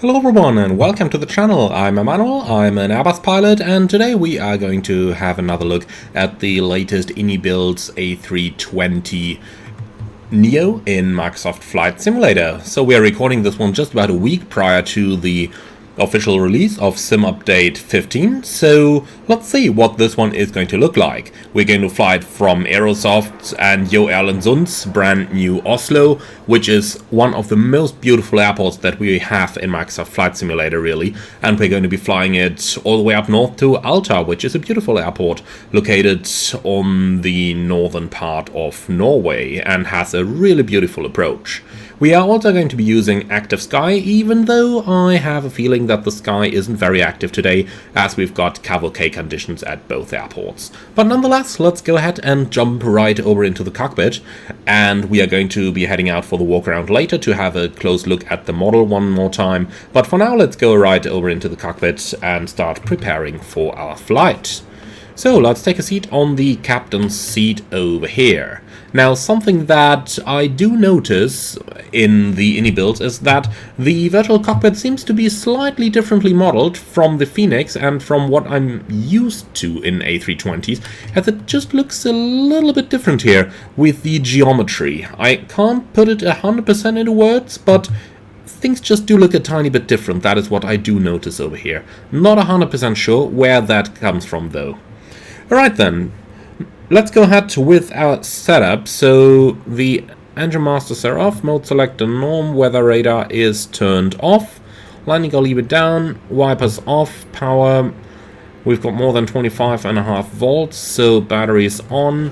Hello everyone and welcome to the channel. I'm Emmanuel, I'm an Airbus pilot, and today we are going to have another look at the latest iniBuilds A320 Neo in Microsoft Flight Simulator. So we are recording this one just about a week prior to the official release of Sim Update 15, so let's see what this one is going to look like. We're going to fly it from Aerosoft and Jo Sund's brand new Oslo, which is one of the most beautiful airports that we have in Microsoft Flight Simulator, really, and we're going to be flying it all the way up north to Alta, which is a beautiful airport located on the northern part of Norway and has a really beautiful approach. We are also going to be using active sky, even though I have a feeling that the sky isn't very active today, as we've got cavalcade conditions at both airports. But nonetheless, let's go ahead and jump right over into the cockpit, and we are going to be heading out for the walk around later to have a close look at the model one more time. But for now, let's go right over into the cockpit and start preparing for our flight. So let's take a seat on the captain's seat over here. Now, something that I do notice in the iniBuilds is that the virtual cockpit seems to be slightly differently modeled from the Phoenix and from what I'm used to in A320s, as it just looks a little bit different here with the geometry. I can't put it 100% into words, but things just do look a tiny bit different. That is what I do notice over here. Not 100% sure where that comes from though. Alright then, let's go ahead with our setup. So the engine masters are off, mode selector norm, weather radar is turned off, landing gear lever down, wipers off, power, we've got more than 25.5 volts, so batteries on,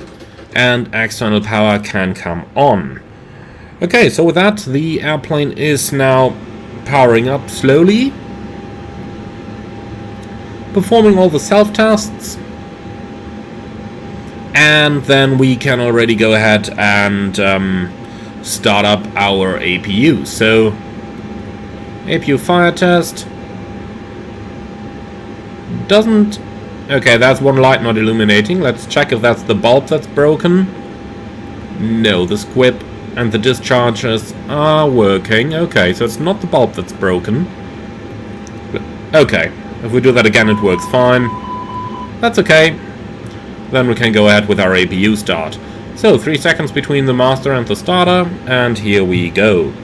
and external power can come on. Okay, so with that, the airplane is now powering up slowly, performing all the self-tests. And then we can already go ahead and start up our APU. So, APU fire test doesn't... Okay, that's one light not illuminating. Let's check if that's the bulb that's broken. No, the squib and the dischargers are working. Okay, so it's not the bulb that's broken. Okay, if we do that again, it works fine. That's okay. Then we can go ahead with our APU start. So 3 seconds between the master and the starter, and here we go.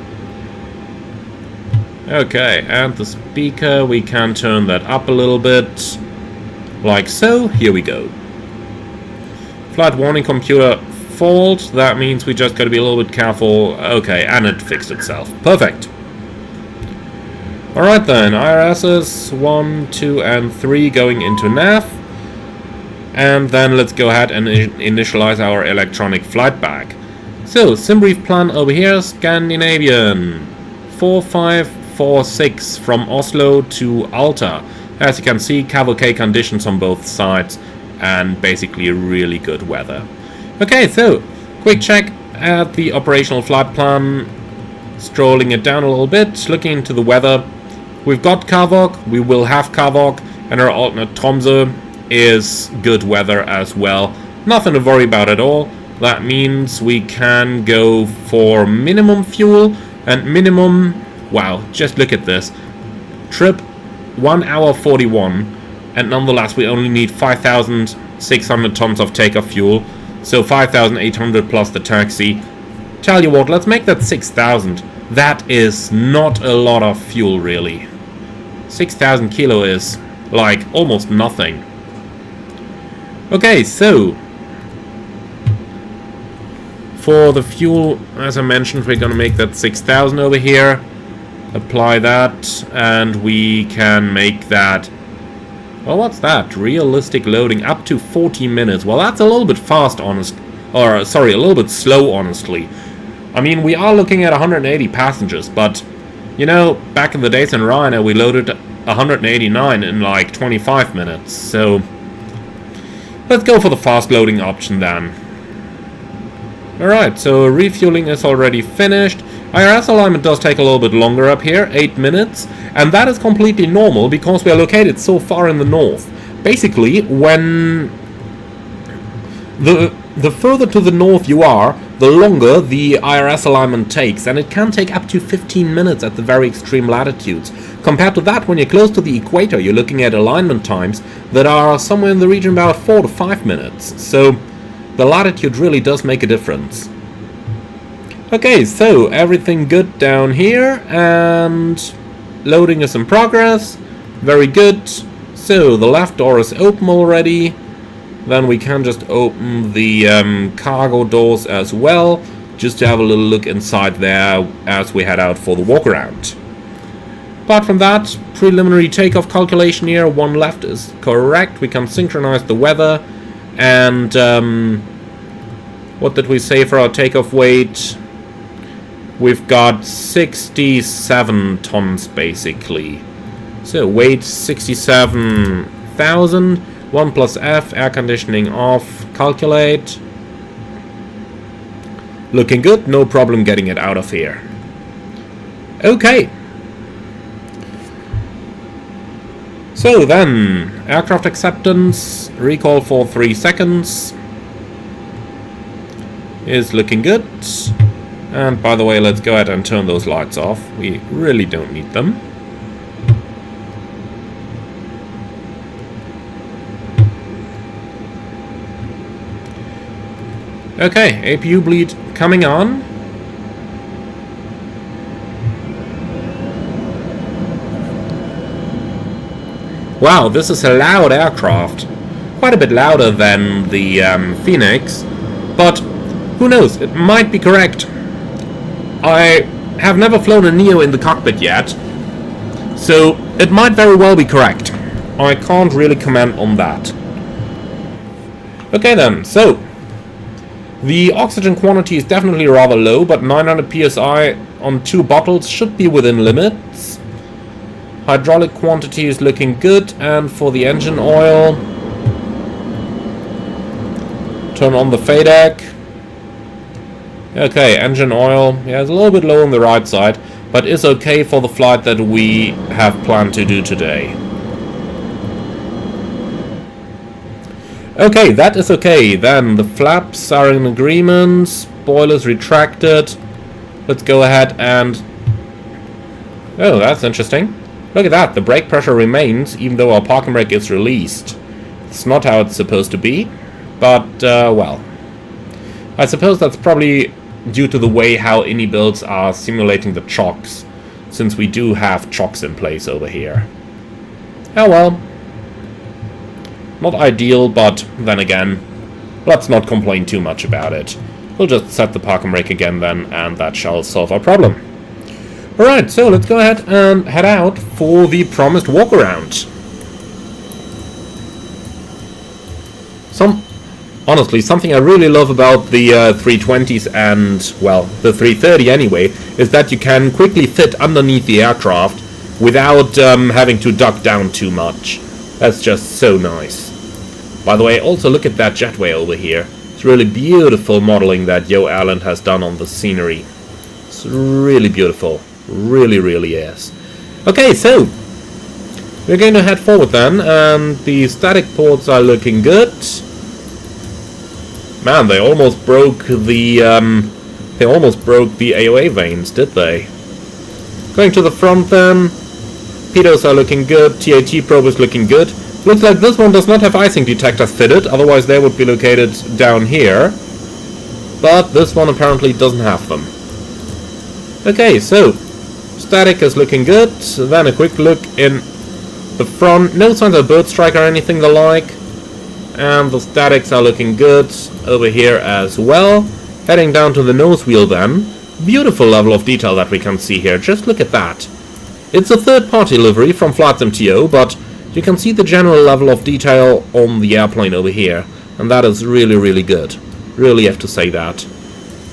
Okay, and the speaker, we can turn that up a little bit, like so. Here we go. Flight warning computer fault, that means we just gotta be a little bit careful. Okay, and it fixed itself. Perfect. Alright then, IRSs 1, 2, and 3 going into nav. And then let's go ahead and initialize our electronic flight bag. So, SimBrief plan over here, Scandinavian 4546 from Oslo to Alta. As you can see, cavalcade conditions on both sides and basically really good weather. Okay, so, quick check at the operational flight plan, strolling it down a little bit, looking into the weather. We've got Kavok, we will have Kavok, and our alternate Tromsø is good weather as well. Nothing to worry about at all. That means we can go for minimum fuel and minimum... Wow, just look at this. Trip 1 hour 41, and nonetheless we only need 5,600 tons of takeoff fuel, so 5,800 plus the taxi. Tell you what, let's make that 6,000. That is not a lot of fuel, really. 6,000 kilo is like almost nothing. Okay, so for the fuel, as I mentioned, we're gonna make that 6,000 over here, apply that, and we can make that, well, what's that? Realistic loading up to 40 minutes. Well, that's a little bit fast, a little bit slow, honestly. I mean, we are looking at 180 passengers, but, you know, back in the days in Ryanair, we loaded 189 in like 25 minutes, so let's go for the fast loading option then. Alright, so refueling is already finished. IRS alignment does take a little bit longer up here, 8 minutes, and that is completely normal because we are located so far in the north. Basically, when the the further to the north you are, the longer the IRS alignment takes, and it can take up to 15 minutes at the very extreme latitudes. Compared to that, when you're close to the equator, you're looking at alignment times that are somewhere in the region about 4 to 5 minutes. So the latitude really does make a difference. Okay, so everything good down here, and loading is in progress. Very good. So the left door is open already. Then we can just open the cargo doors as well, just to have a little look inside there as we head out for the walk around. Apart from that, preliminary takeoff calculation here, one left is correct. We can synchronize the weather, and what did we say for our takeoff weight? We've got 67 tons basically. So weight 67,000. 1 plus F, air conditioning off, calculate. Looking good, no problem getting it out of here. Okay. So then, aircraft acceptance, recall for 3 seconds. Is looking good. And by the way, let's go ahead and turn those lights off. We really don't need them. Okay, APU bleed coming on. Wow, this is a loud aircraft. Quite a bit louder than the Phoenix, but who knows, it might be correct. I have never flown a Neo in the cockpit yet, so it might very well be correct. I can't really comment on that. Okay then, so the oxygen quantity is definitely rather low, but 900 psi on 2 bottles should be within limits. Hydraulic quantity is looking good, and for the engine oil, turn on the FADEC. Okay, engine oil, yeah, it's a little bit low on the right side, but is okay for the flight that we have planned to do today. Okay, that is okay. Then the flaps are in agreement, spoilers retracted. Let's go ahead and... Oh, that's interesting. Look at that, the brake pressure remains even though our parking brake is released. It's not how it's supposed to be, but, well. I suppose that's probably due to the way how iniBuilds are simulating the chocks, since we do have chocks in place over here. Oh well. Not ideal, but then again, let's not complain too much about it. We'll just set the parking brake again then, and that shall solve our problem. Alright, so let's go ahead and head out for the promised walk around. Honestly, something I really love about the 320s and, well, the 330 anyway, is that you can quickly fit underneath the aircraft without having to duck down too much. That's just so nice. By the way, also look at that jetway over here. It's really beautiful modeling that Yoke Airland has done on the scenery. It's really beautiful. Really, really is. Okay, so we're going to head forward then, and the static ports are looking good. Man, they almost broke the AOA vanes, did they? Going to the front then. Pitos are looking good. TAT probe is looking good. Looks like this one does not have icing detectors fitted, otherwise they would be located down here. But this one apparently doesn't have them. Okay, so static is looking good. Then a quick look in the front. No signs of bird strike or anything the like. And the statics are looking good over here as well. Heading down to the nose wheel then. Beautiful level of detail that we can see here. Just look at that. It's a third-party livery from Flight MTO, but you can see the general level of detail on the airplane over here. And that is really, really good. Really have to say that.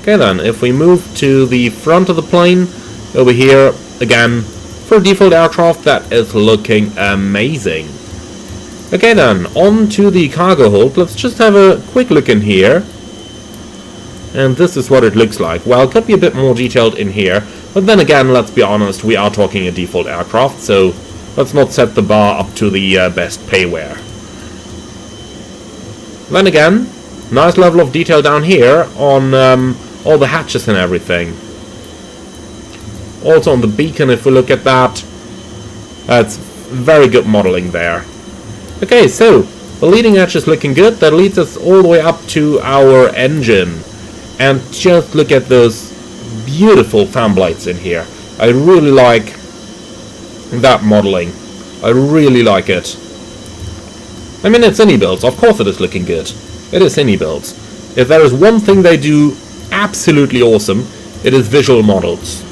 Okay then, if we move to the front of the plane, over here, again, for a default aircraft, that is looking amazing. Okay then, on to the cargo hold. Let's just have a quick look in here. And this is what it looks like. Well, it could be a bit more detailed in here, but then again, let's be honest, we are talking a default aircraft, so let's not set the bar up to the best payware. Then again, Nice level of detail down here on all the hatches and everything. Also on the beacon, if we look at that, that's very good modeling there. Okay, so the leading edge is looking good. That leads us all the way up to our engine. And just look at those beautiful fan blades in here. I really like that modeling. I really like it. I mean, it's iniBuilds. Of course it is looking good. It is iniBuilds. If there is one thing they do absolutely awesome, it is visual models.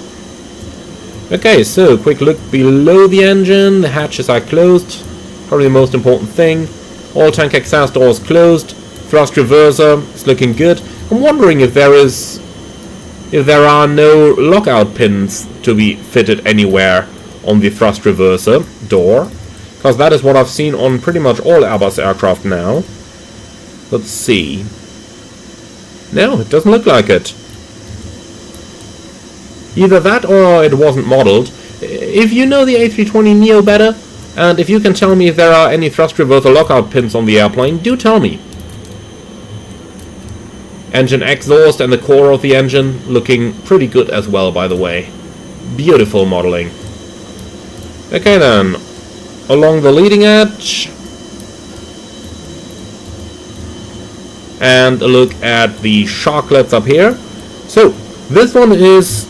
Okay, so quick look below the engine. The hatches are closed. Probably the most important thing. All tank exhaust doors closed. Thrust reverser is looking good. I'm wondering if there are no lockout pins to be fitted anywhere on the thrust reverser door, because that is what I've seen on pretty much all Airbus aircraft now. Let's see. No, it doesn't look like it. Either that or it wasn't modeled. If you know the A320neo better, and if you can tell me if there are any thrust reverser lockout pins on the airplane, do tell me. Engine exhaust and the core of the engine looking pretty good as well, by the way. Beautiful modeling. Okay then, along the leading edge. And a look at the sharklets up here. So, this one is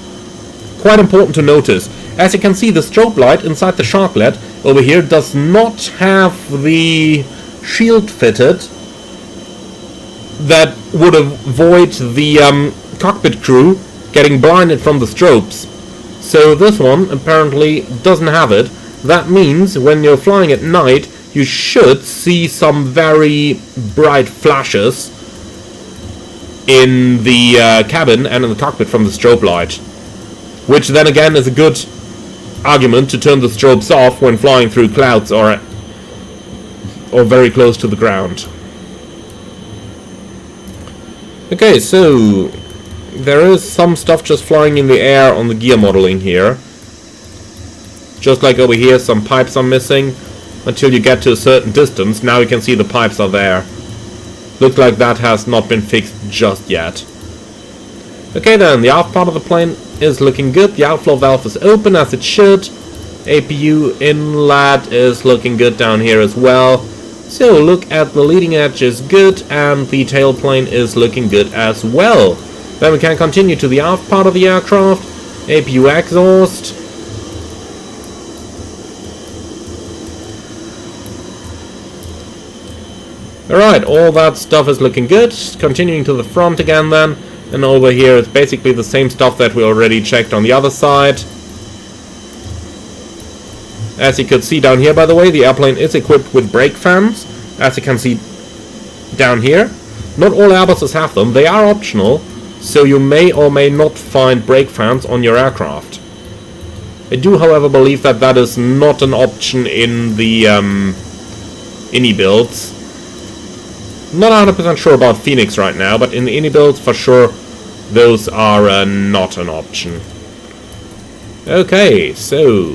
quite important to notice. As you can see, the strobe light inside the sharklet over here does not have the shield fitted that would avoid the cockpit crew getting blinded from the strobes. So this one apparently doesn't have it. That means when you're flying at night, you should see some very bright flashes in the cabin and in the cockpit from the strobe light. Which then again is a good argument to turn the strobes off when flying through clouds or very close to the ground. Okay, so there is some stuff just flying in the air on the gear modeling here. Just like over here, some pipes are missing until you get to a certain distance. Now you can see the pipes are there. Looks like that has not been fixed just yet. Okay then, the aft part of the plane is looking good. The outflow valve is open as it should. APU inlet is looking good down here as well. So look at the leading edge is good, and the tailplane is looking good as well. Then we can continue to the aft part of the aircraft. APU exhaust. Alright, all that stuff is looking good. Continuing to the front again then. And over here it's basically the same stuff that we already checked on the other side. As you could see down here, by the way, the airplane is equipped with brake fans, as you can see down here. Not all Airbuses have them, they are optional, so you may or may not find brake fans on your aircraft. I do, however, believe that that is not an option in the iniBuilds. Not 100% sure about Phoenix right now, but in the iniBuilds, for sure, those are not an option. Okay, so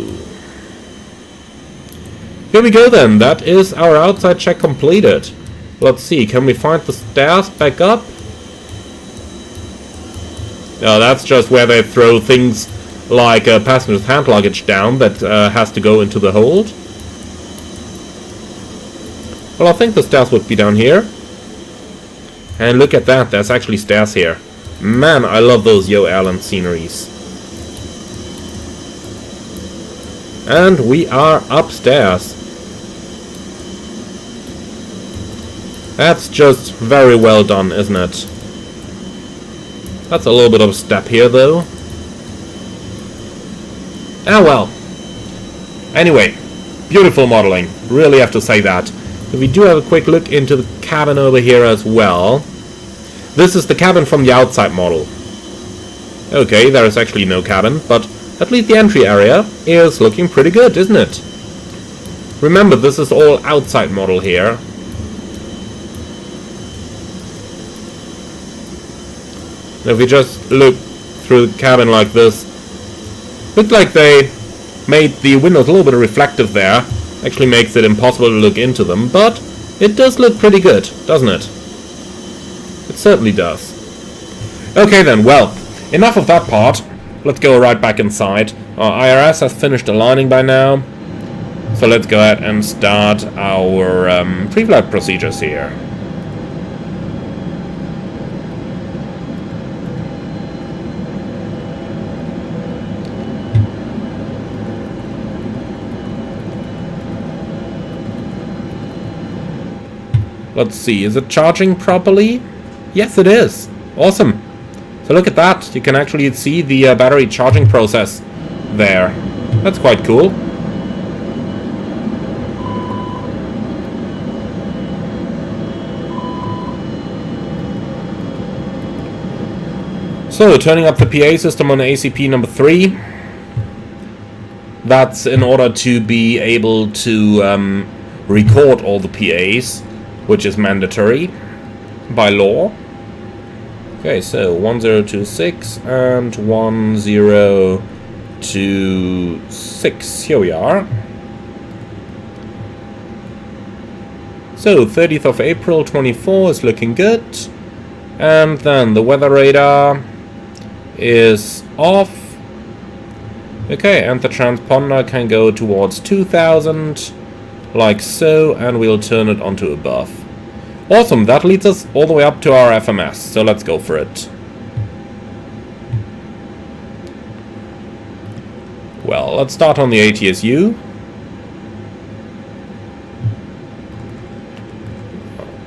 here we go then. That is our outside check completed. Let's see, can we find the stairs back up? No, that's just where they throw things like passenger's hand luggage down that has to go into the hold. Well, I think the stairs would be down here. And look at that, there's actually stairs here. Man, I love those Yo Airland sceneries. And we are upstairs. That's just very well done, isn't it? That's a little bit of a step here, though. Ah, well. Anyway, beautiful modeling. Really have to say that. So we do have a quick look into the cabin over here as well. This is the cabin from the outside model. Okay, there is actually no cabin, but at least the entry area is looking pretty good, isn't it? Remember, this is all outside model here. If we just look through the cabin like this, looks like they made the windows a little bit reflective there. Actually makes it impossible to look into them, but it does look pretty good, doesn't it? certainly does. Okay then, well, enough of that part. Let's go right back inside. Our IRS has finished aligning by now. So let's go ahead and start our pre-flight procedures here. Let's see, is it charging properly? Yes, it is. Awesome. So look at that. You can actually see the battery charging process there. That's quite cool. So, turning up the PA system on ACP number 3. That's in order to be able to record all the PAs, which is mandatory by law. Okay, so 1026 and 1026. Here we are. So, 30th of April 24 is looking good. And then the weather radar is off. Okay, and the transponder can go towards 2000, like so, and we'll turn it onto above. Awesome, that leads us all the way up to our FMS, so let's go for it. Well, let's start on the ATSU.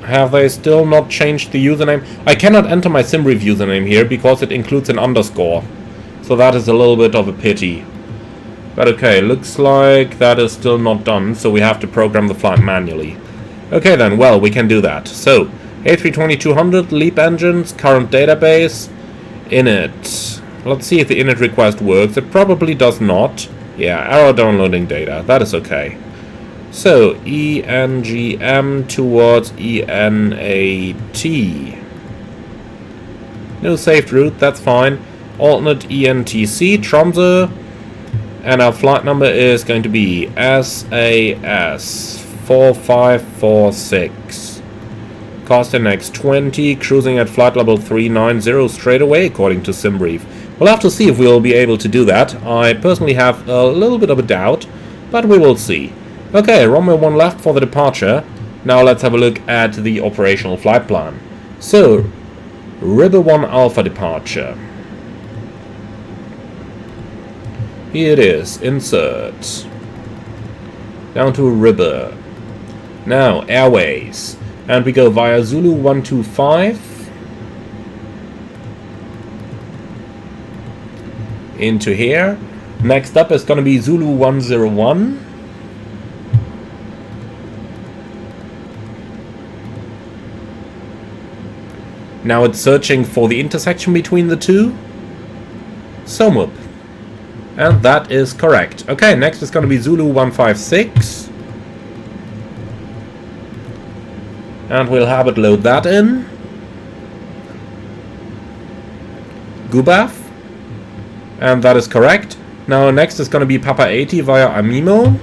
Have they still not changed the username? I cannot enter my SimRief username here because it includes an underscore. So that is a little bit of a pity. But okay, looks like that is still not done, so we have to program the flight manually. Okay then, well, we can do that. So, A320-200, LEAP engines, current database, init. Let's see if the init request works. It probably does not. Yeah, error downloading data. That is okay. So, ENGM towards ENAT. No saved route, that's fine. Alternate ENTC, Tromsø. And our flight number is going to be SAS 4546. Cost index 20, cruising at flight level 390 straight away, according to SimRief. We'll have to see if we'll be able to do that. I personally have a little bit of a doubt, but we will see. Okay, runway 1 left for the departure. Now let's have a look at the operational flight plan. So, Ribber 1 Alpha departure. Here it is, insert. Down to Ribber. Now, airways. And we go via Zulu 125. Into here. Next up is going to be Zulu 101. Now it's searching for the intersection between the two. Somup. And that is correct. Okay, next is going to be Zulu 156. And we'll have it load that in. Gubaf. And that is correct. Now next is going to be Papa 80 via Amimo.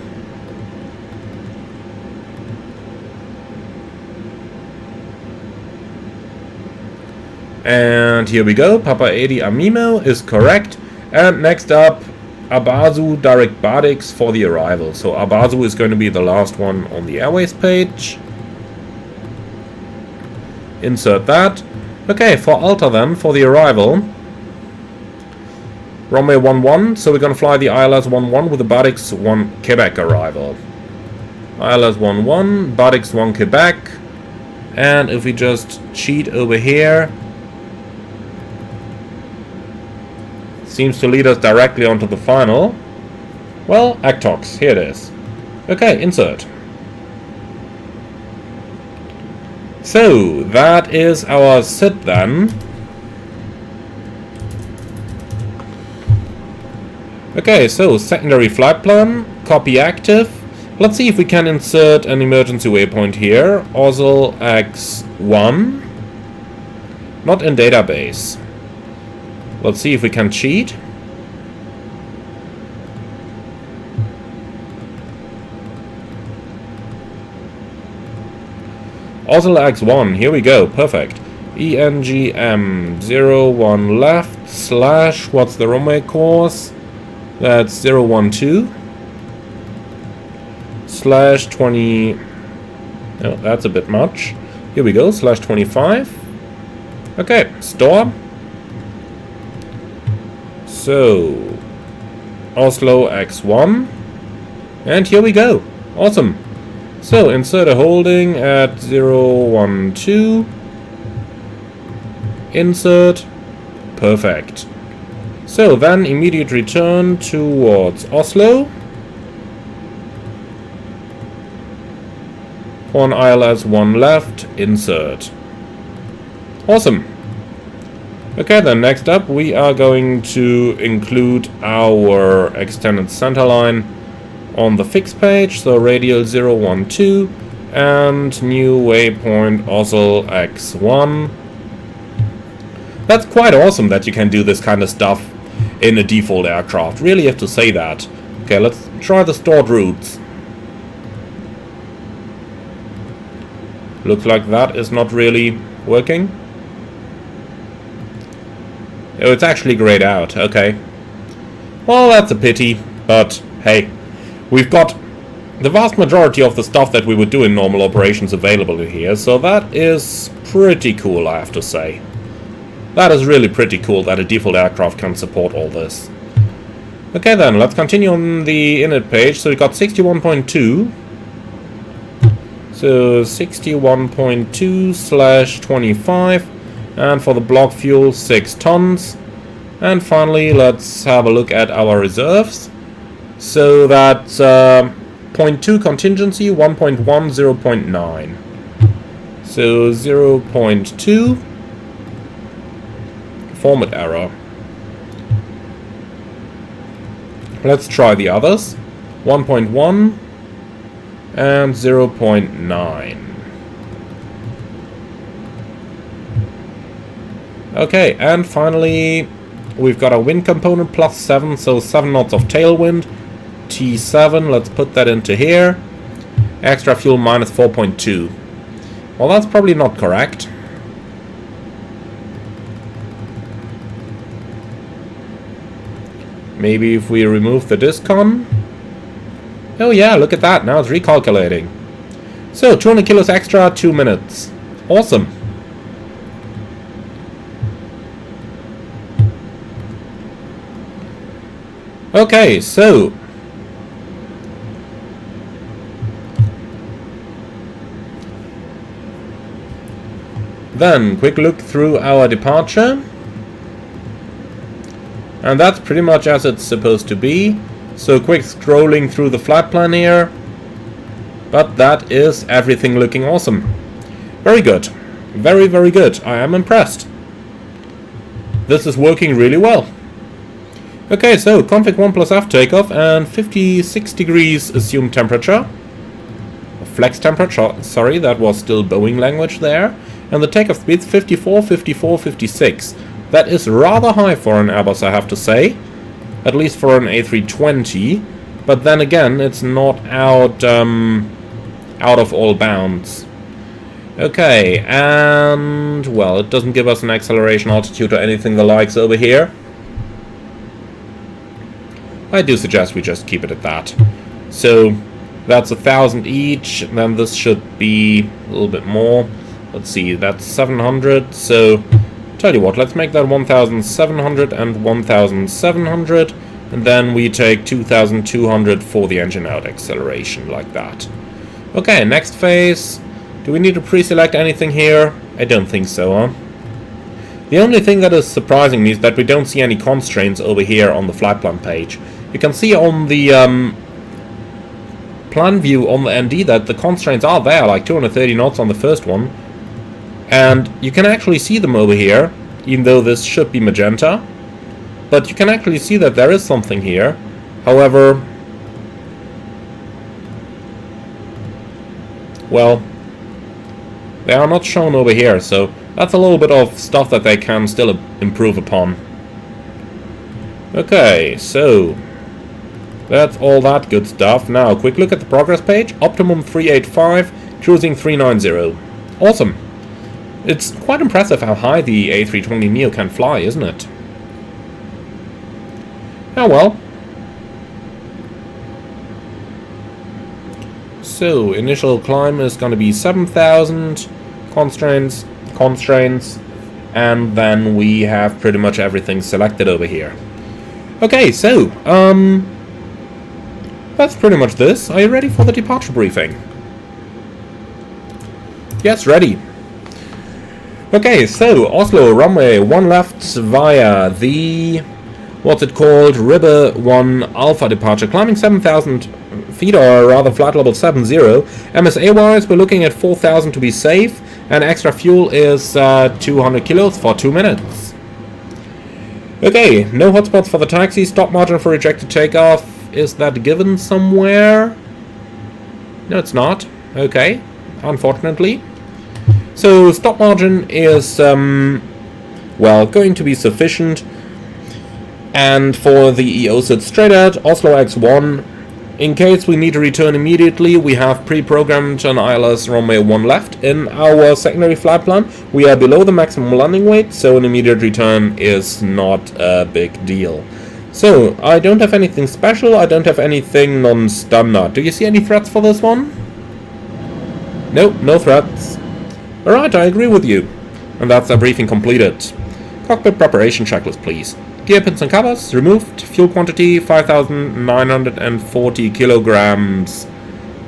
And here we go, Papa 80 Amimo is correct. And next up, Abazu direct Badix for the arrival. So Abazu is going to be the last one on the airways page. Insert that. Okay, for Alta then, for the arrival. Runway 11, so we're going to fly the ILS 11 with the Badix 1 Quebec arrival. ILS 11, Badix 1 Quebec. And if we just cheat over here, seems to lead us directly onto the final. Well, Actox, here it is. Okay, insert. So, that is our sit then. Okay, so secondary flight plan, copy active. Let's see if we can insert an emergency waypoint here. OSL X1. Not in database. Let's see if we can cheat. OSL X1, here we go, perfect. ENGM01 left slash, what's the runway course? That's 012 slash 20. Oh, that's a bit much. Here we go, slash 25. Okay, store. So, Oslo X1. And here we go. Awesome. So, insert a holding at 012. Insert. Perfect. So, then immediate return towards Oslo. On ILS 1 left, insert. Awesome. Okay, then next up we are going to include our extended centerline on the fix page, so radial 012 and new waypoint Oslo X1. That's quite awesome that you can do this kind of stuff in a default aircraft. Really have to say that. Okay, let's try the stored routes. Looks like that is not really working. Oh, it's actually grayed out. Okay. Well, that's a pity, but hey, we've got the vast majority of the stuff that we would do in normal operations available here, so that is pretty cool, I have to say. That is really pretty cool that a default aircraft can support all this. Okay then, let's continue on the init page. So we got 61.2. So 61.2 slash 25, and for the block fuel 6 tons. And finally let's have a look at our reserves. So that's 0.2 contingency, 1.1, 0.9. So 0.2 format error. Let's try the others. 1.1 and 0.9. Okay, and finally we've got a wind component plus 7, so 7 knots of tailwind. T7, let's put that into here. Extra fuel minus 4.2. Well, that's probably not correct. Maybe if we remove the discon. Oh yeah, look at that, now it's recalculating. So, 200 kilos extra, 2 minutes. Awesome. Okay, so then, quick look through our departure. And that's pretty much as it's supposed to be. So quick scrolling through the flight plan here. But that is everything looking awesome. Very good. Very, very good. I am impressed. This is working really well. Okay, so config 1 plus F takeoff and 56 degrees assumed temperature. Flex temperature, sorry, that was still Boeing language there. And the takeoff speeds 54, 54, 56. That is rather high for an Airbus, I have to say. At least for an A320, but then again, it's not out of all bounds. Okay, and well, it doesn't give us an acceleration altitude or anything the likes over here. I do suggest we just keep it at that. So that's 1,000 each. Then this should be a little bit more. Let's see, that's 700. So tell you what, let's make that 1,700 and 1,700, and then we take 2,200 for the engine out acceleration, like that. Okay, next phase. Do we need to pre-select anything here? I don't think so, huh? The only thing that is surprising me is that we don't see any constraints over here on the flight plan page. You can see on the plan view on the ND that the constraints are there, like 230 knots on the first one. And you can actually see them over here, even though this should be magenta. But you can actually see that there is something here. However, well, they are not shown over here, so that's a little bit of stuff that they can still improve upon. Okay, so that's all that good stuff. Now, a quick look at the progress page. Optimum 385, cruising 390. Awesome. It's quite impressive how high the A320neo can fly, isn't it? Oh well. So, initial climb is going to be 7,000, constraints, and then we have pretty much everything selected over here. Okay, so, that's pretty much this. Are you ready for the departure briefing? Yes, ready. Okay, so, Oslo, runway 1 left via the, what's it called, Ribber 1 Alpha departure, climbing 7,000 feet, or rather flight level 70. MSA wise, we're looking at 4,000 to be safe, and extra fuel is 200 kilos for 2 minutes. Okay, no hotspots for the taxi, stop margin for rejected takeoff. Is that given somewhere? No, it's not. Okay, unfortunately. So, stop margin is, well, going to be sufficient. And for the EO sit straight at Oslo X1. In case we need to return immediately, we have pre-programmed an ILS runway 1 left in our secondary flight plan. We are below the maximum landing weight, so an immediate return is not a big deal. So, I don't have anything special, I don't have anything non-standard. Do you see any threats for this one? Nope, no threats. Alright, I agree with you. And that's our briefing completed. Cockpit preparation checklist, please. Gear pins and covers removed. Fuel quantity 5,940 kilograms.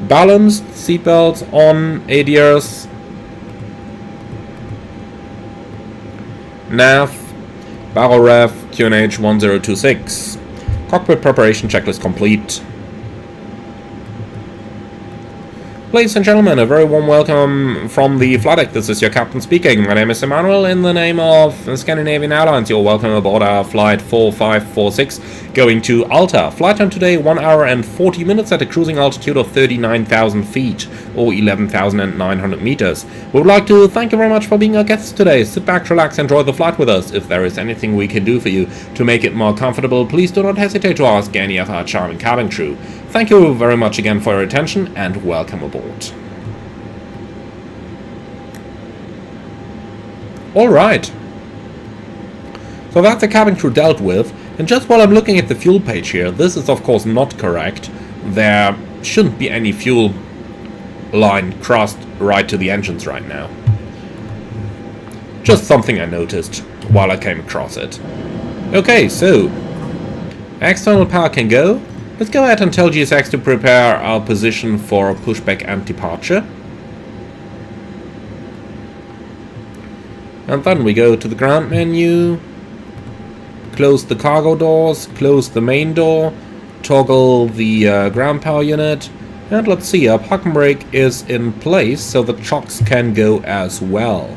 Balanced. Seatbelts on. ADRs. Nav. Barrel ref. QNH 1026. Cockpit preparation checklist complete. Ladies and gentlemen, a very warm welcome from the flight deck. This is your captain speaking. My name is Emmanuel. In the name of Scandinavian Airlines, you're welcome aboard our flight 4546 going to Alta. Flight time today 1 hour and 40 minutes at a cruising altitude of 39,000 feet or 11,900 meters. We would like to thank you very much for being our guests today. Sit back, relax, enjoy the flight with us. If there is anything we can do for you to make it more comfortable, please do not hesitate to ask any of our charming cabin crew. Thank you very much again for your attention and welcome aboard. Alright. So that's the cabin crew dealt with. And just while I'm looking at the fuel page here, this is of course not correct. There shouldn't be any fuel line crossed right to the engines right now. Just something I noticed while I came across it. Okay, so external power can go. Let's go ahead and tell GSX to prepare our position for pushback and departure. And then we go to the ground menu, close the cargo doors, close the main door, toggle the ground power unit, and let's see, our parking brake is in place so the chocks can go as well.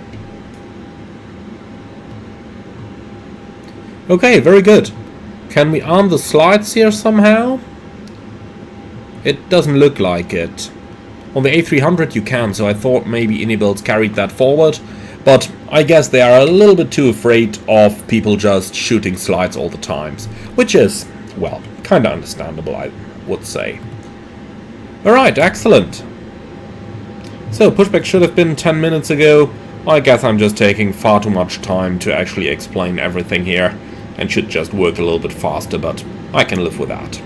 Okay, very good. Can we arm the slides here somehow? It doesn't look like it. On the A300 you can, so I thought maybe iniBuilds carried that forward. But I guess they are a little bit too afraid of people just shooting slides all the times. Which is, well, kinda understandable, I would say. Alright, excellent. So, pushback should have been 10 minutes ago. I guess I'm just taking far too much time to actually explain everything here. And should just work a little bit faster, but I can live with that.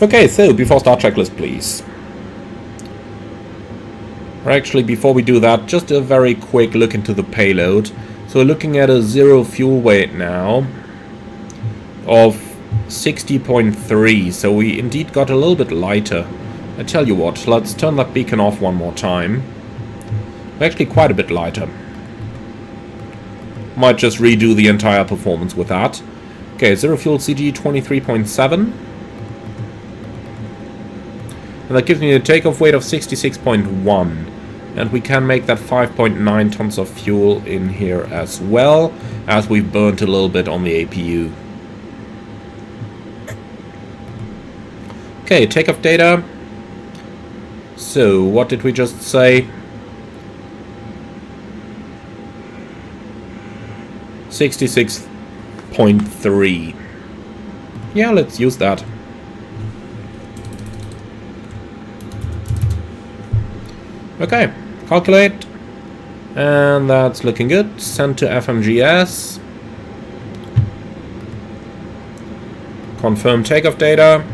Okay, so before start checklist, please. Or actually, before we do that, just a very quick look into the payload. So we're looking at a zero fuel weight now of 60.3. So we indeed got a little bit lighter. I tell you what, let's turn that beacon off one more time. We're actually quite a bit lighter. Might just redo the entire performance with that. Okay, zero fuel CG 23.7. And that gives me a takeoff weight of 66.1. And we can make that 5.9 tons of fuel in here as well, as we've burnt a little bit on the APU. Okay, takeoff data. So, what did we just say? 66.3. Yeah, let's use that. Okay, calculate. And that's looking good. Send to FMGS. Confirm takeoff data.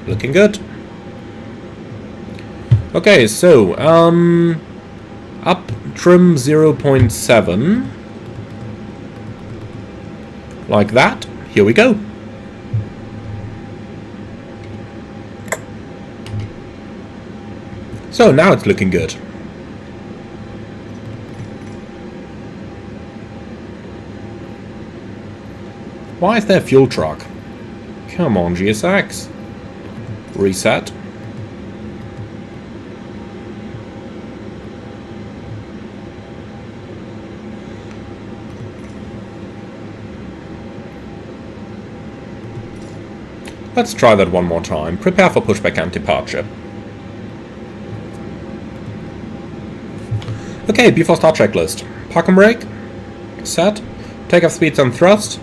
Looking good. Okay, so, up trim 0.7. Like that. Here we go. So now it's looking good. Why is there a fuel truck? Come on, GSX. Reset. Let's try that one more time. Prepare for pushback and departure. Okay, before start checklist. Park and brake. Set. Takeoff speeds and thrust.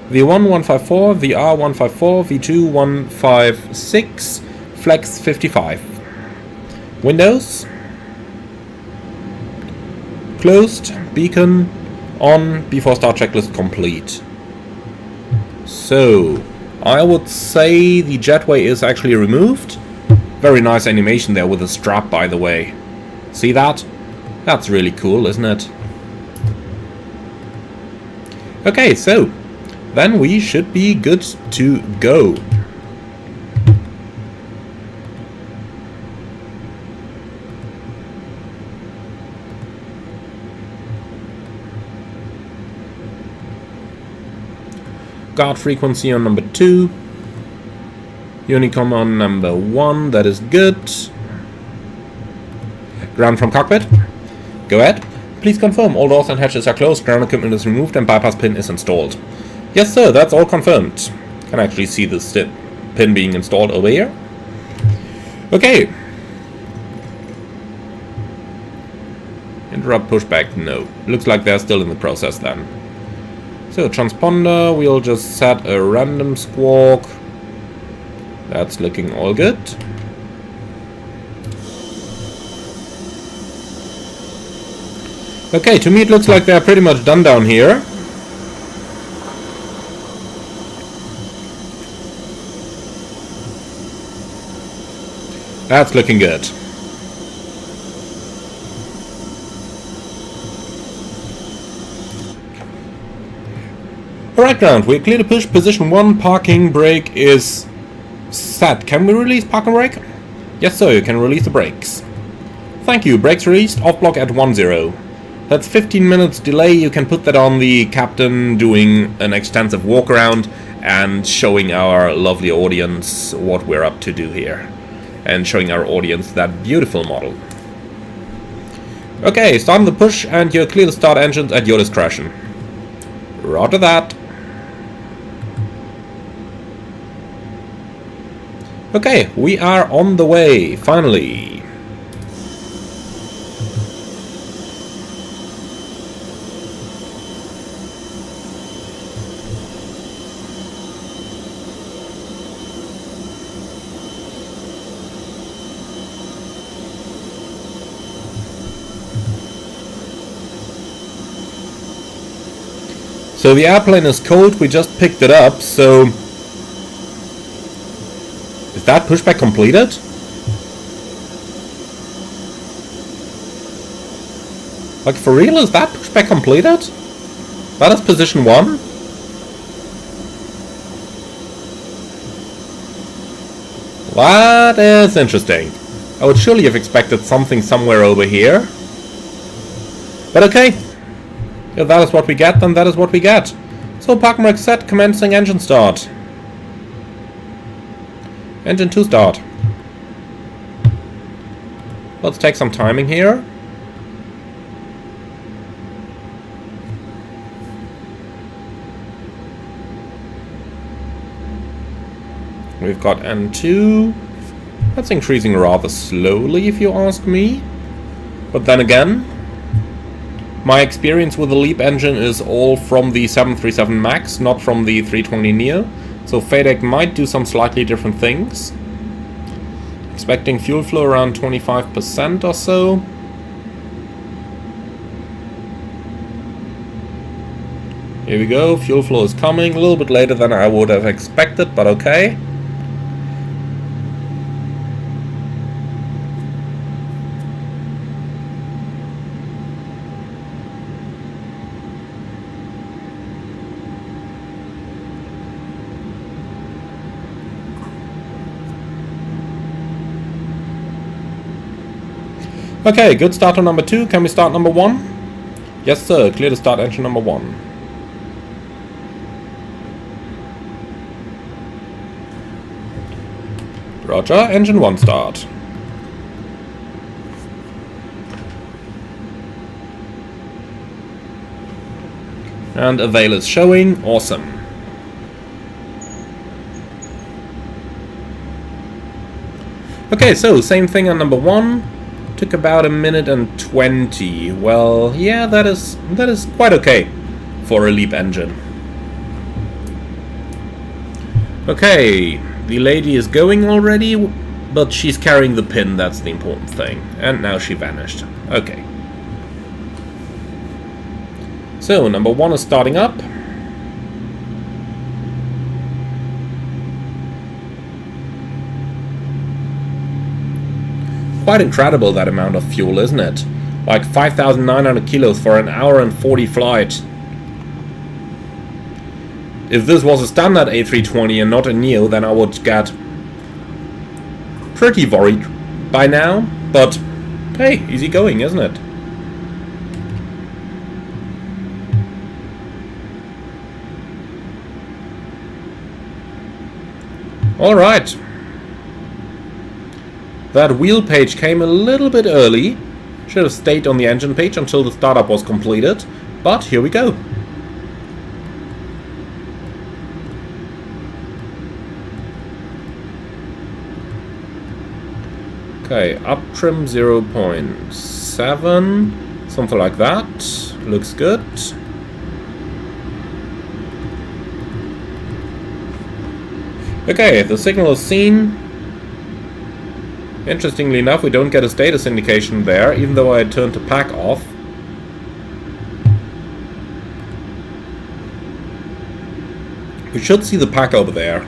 V1 154, VR 154, V2 156, flex 55. Windows. Closed. Beacon on. Before start checklist complete. So, I would say the jetway is actually removed. Very nice animation there with the strap, by the way. See that? That's really cool, isn't it? Okay, so then we should be good to go. Guard frequency on number 2. Honeycomb on number 1, that is good. Ground from cockpit. Go ahead. Please confirm all doors and hatches are closed, ground equipment is removed, and bypass pin is installed. Yes, sir, that's all confirmed. Can actually see the pin being installed over here. Okay. Interrupt pushback, no. Looks like they're still in the process then. So, transponder, we'll just set a random squawk. That's looking all good. Okay, to me it looks like they're pretty much done down here. That's looking good. Alright, ground, we're clear to push. Position 1, parking brake is set. Can we release parking brake? Yes, sir, you can release the brakes. Thank you, brakes released, off block at 10. That's 15 minutes delay. You can put that on the captain doing an extensive walk around and showing our lovely audience what we're up to do here. And showing our audience that beautiful model. Okay, starting the push and you're clear to start engines at your discretion. Roger that. Okay, we are on the way, finally. So the airplane is cold, we just picked it up, so... Is that pushback completed? Like, for real, is that pushback completed? That is position 1? That is interesting. I would surely have expected something somewhere over here. But okay. If that is what we get, then that is what we get. So, parking brake set, commencing engine start. Engine 2 start. Let's take some timing here. We've got N2. That's increasing rather slowly, if you ask me. But then again, my experience with the LEAP engine is all from the 737 MAX, not from the 320neo. So FADEC might do some slightly different things. Expecting fuel flow around 25% or so. Here we go, fuel flow is coming, a little bit later than I would have expected, but okay. Okay, good start on number 2. Can we start number 1? Yes sir, clear to start engine number 1. Roger, engine 1 start. And avail is showing, awesome. Okay, so same thing on number 1. Took about 1 minute and 20. Well, yeah, that is quite okay for a LEAP engine. Okay, the lady is going already, but she's carrying the pin, that's the important thing. And now she vanished. Okay. So, number 1 is starting up. Quite incredible, that amount of fuel, isn't it? Like 5,900 kilos for an hour and 40 flight. If this was a standard A320 and not a Neo, then I would get pretty worried by now. But hey, easy going, isn't it? Alright. That wheel page came a little bit early. Should have stayed on the engine page until the startup was completed. But here we go. Okay, up trim 0.7, something like that. Looks good. Okay, the signal is seen. Interestingly enough, we don't get a status indication there, even though I turned the pack off. We should see the pack over there.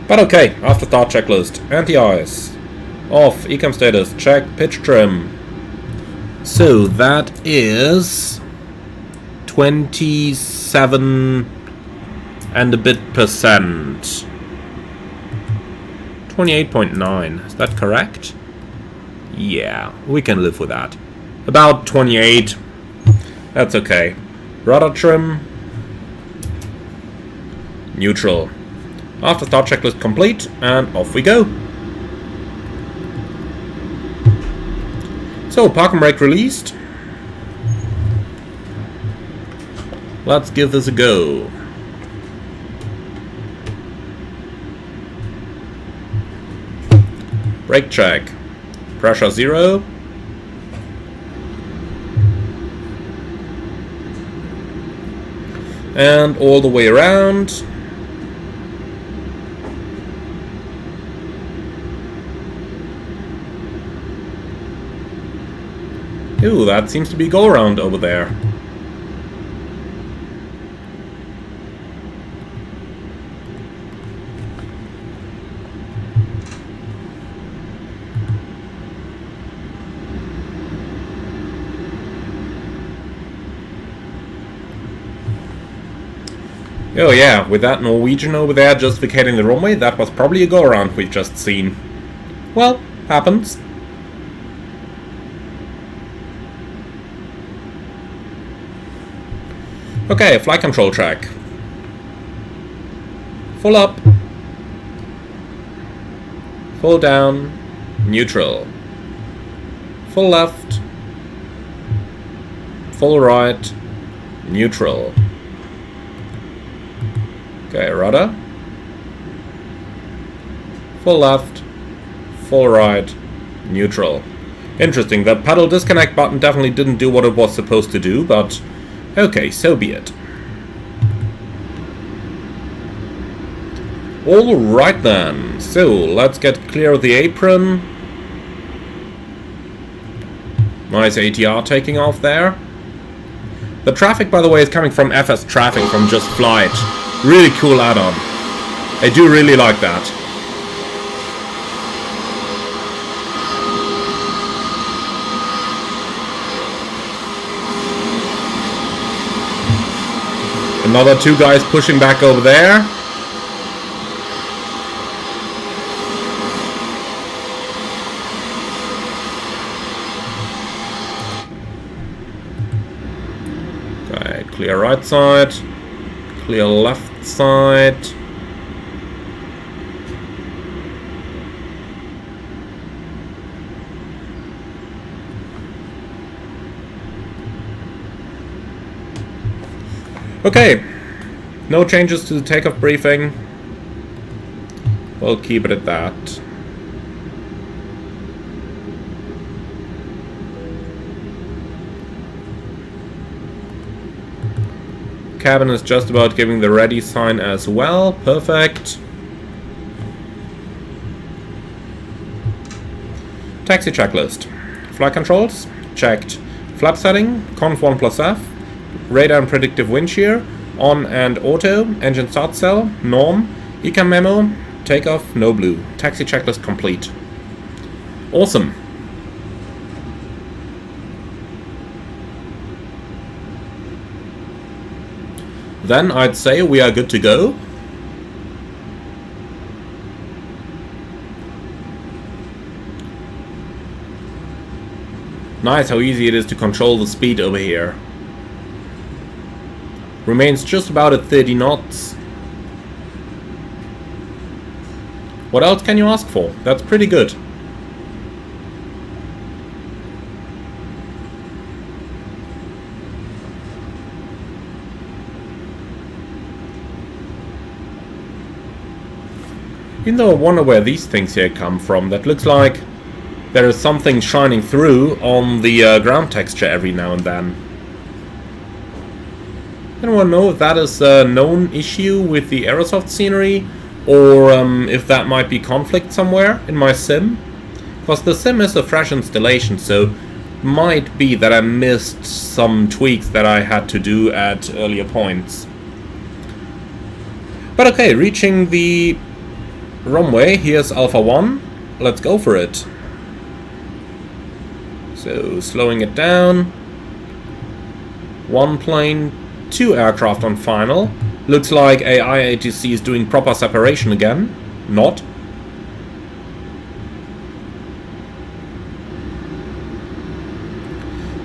But okay, afterthought checklist. Anti-ice. Off. Ecam status. Check. Pitch trim. So that is 27 and a bit percent. 28.9. Is that correct? Yeah, we can live with that. About 28. That's okay. Rudder trim. Neutral. Afterthought checklist complete, and off we go. So, park and brake released. Let's give this a go. Brake check. Pressure 0. And all the way around. Ooh, that seems to be go around over there. Oh yeah, with that Norwegian over there just vacating the runway, that was probably a go-around we've just seen. Well, happens. Okay, flight control track. Full up. Full down. Neutral. Full left. Full right. Neutral. Okay, rudder. Full left. Full right. Neutral. Interesting, that pedal disconnect button definitely didn't do what it was supposed to do, but okay, so be it. Alright then, so let's get clear of the apron. Nice ATR taking off there. The traffic, by the way, is coming from FS Traffic from Just Flight. Really cool add-on. I do really like that. Another two guys pushing back over there. Okay, clear right side. Clear left side. Okay, no changes to the takeoff briefing. We'll keep it at that. Cabin is just about giving the ready sign as well. Perfect. Taxi checklist. Flight controls, checked. Flap setting, conf 1+F. Radar and predictive wind shear, on and auto, engine start cell, norm, ecam memo, takeoff, no blue. Taxi checklist complete. Awesome. Then I'd say we are good to go. Nice how easy it is to control the speed over here. Remains just about at 30 knots. What else can you ask for? That's pretty good. Even though I wonder where these things here come from, that looks like there is something shining through on the ground texture every now and then. I don't want to know if that is a known issue with the Aerosoft scenery, or if that might be conflict somewhere in my sim. Because the sim is a fresh installation, so might be that I missed some tweaks that I had to do at earlier points. But okay, reaching the runway, here's Alpha 1. Let's go for it. So, slowing it down. One plane, two aircraft on final. Looks like AI-ATC is doing proper separation again. Not.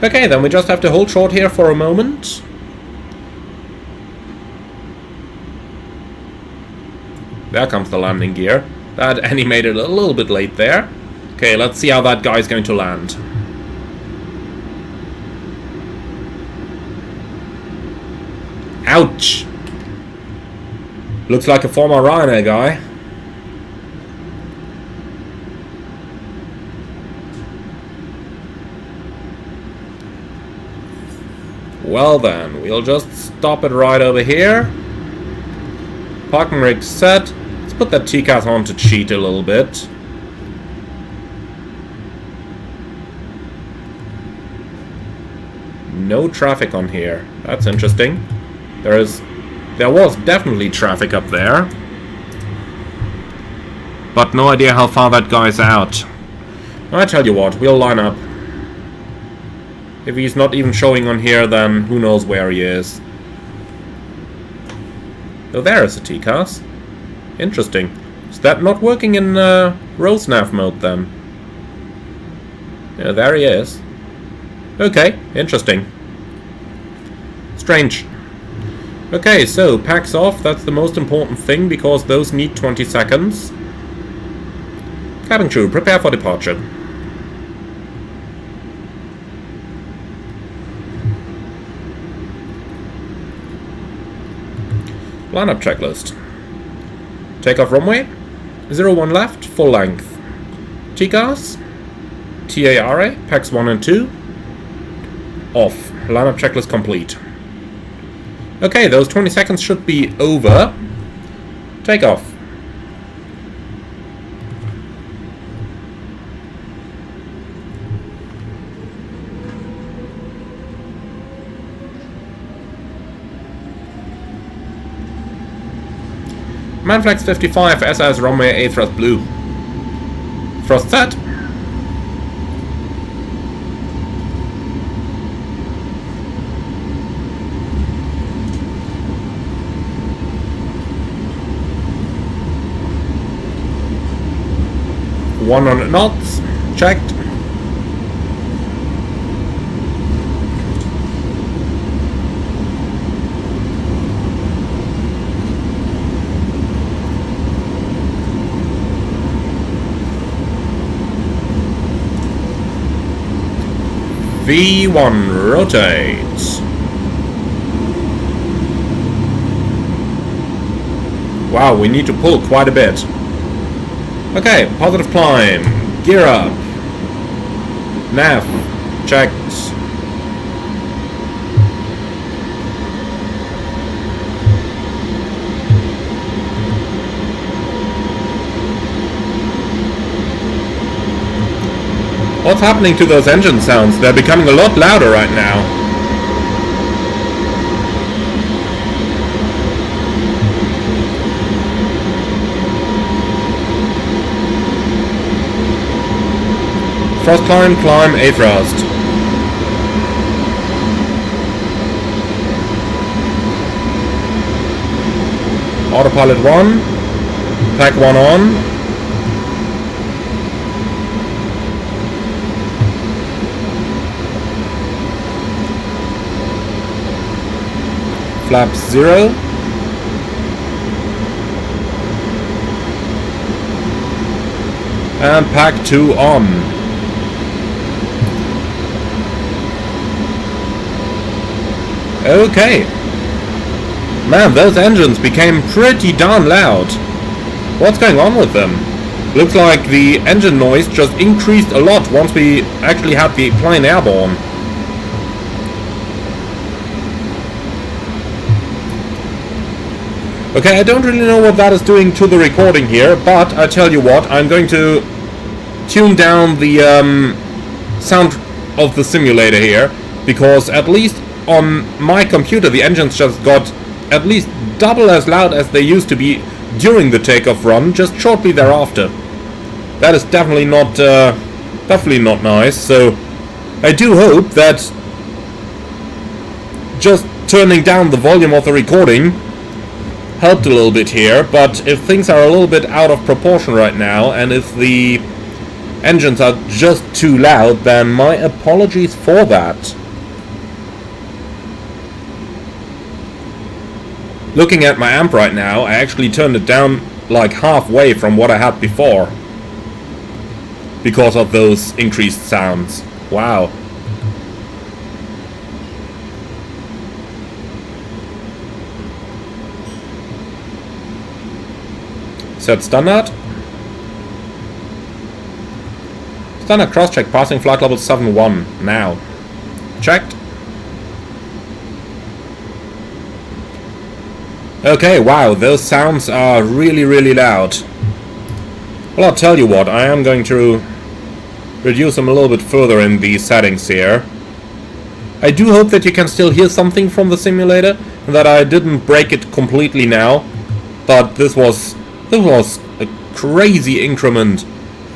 Okay, then we just have to hold short here for a moment. There comes the landing gear. That animated a little bit late there. Okay, let's see how that guy's going to land. Ouch! Looks like a former Ryanair guy. Well then, we'll just stop it right over here. Parking rig set. Let's put that TCAS on to cheat a little bit. No traffic on here. That's interesting. There was definitely traffic up there. But no idea how far that guy's out. I tell you what, we'll line up. If he's not even showing on here, then who knows where he is. Oh, there is a TCAS. Interesting. Is that not working in Rose nav mode then? Yeah, there he is. Okay, interesting. Strange. Okay, so packs off, that's the most important thing because those need 20 seconds. Cabin crew, prepare for departure. Lineup checklist. Takeoff runway, 01 left, full length. TCAS, TARA, packs 1 and 2. Off. Lineup checklist complete. Okay, those 20 seconds should be over. Takeoff. Manflex 55 SS runway A thrust blue. Thrust set. One 100 knots. Checked. V1 rotates. Wow, we need to pull quite a bit. Okay, positive climb. Gear up. Nav. Checked. What's happening to those engine sounds? They're becoming a lot louder right now. Thrust climb, climb, A thrust. Autopilot 1. Pack 1 on. Flaps 0. And pack 2 on. Okay. Man, those engines became pretty darn loud. What's going on with them? Looks like the engine noise just increased a lot once we actually had the plane airborne. Okay, I don't really know what that is doing to the recording here, but I tell you what, I'm going to tune down the sound of the simulator here, because at least on my computer the engines just got at least double as loud as they used to be during the takeoff run, just shortly thereafter. That is definitely not nice, so I do hope that just turning down the volume of the recording helped a little bit here, but if things are a little bit out of proportion right now, and if the engines are just too loud, then my apologies for that. Looking at my amp right now, I actually turned it down like halfway from what I had before, because of those increased sounds. Wow. Set standard. Standard cross-check passing flight level 7-1 now. Checked. Okay, wow, those sounds are really, really loud. Well, I'll tell you what, I am going to reduce them a little bit further in the settings here. I do hope that you can still hear something from the simulator, and that I didn't break it completely now, but this was a crazy increment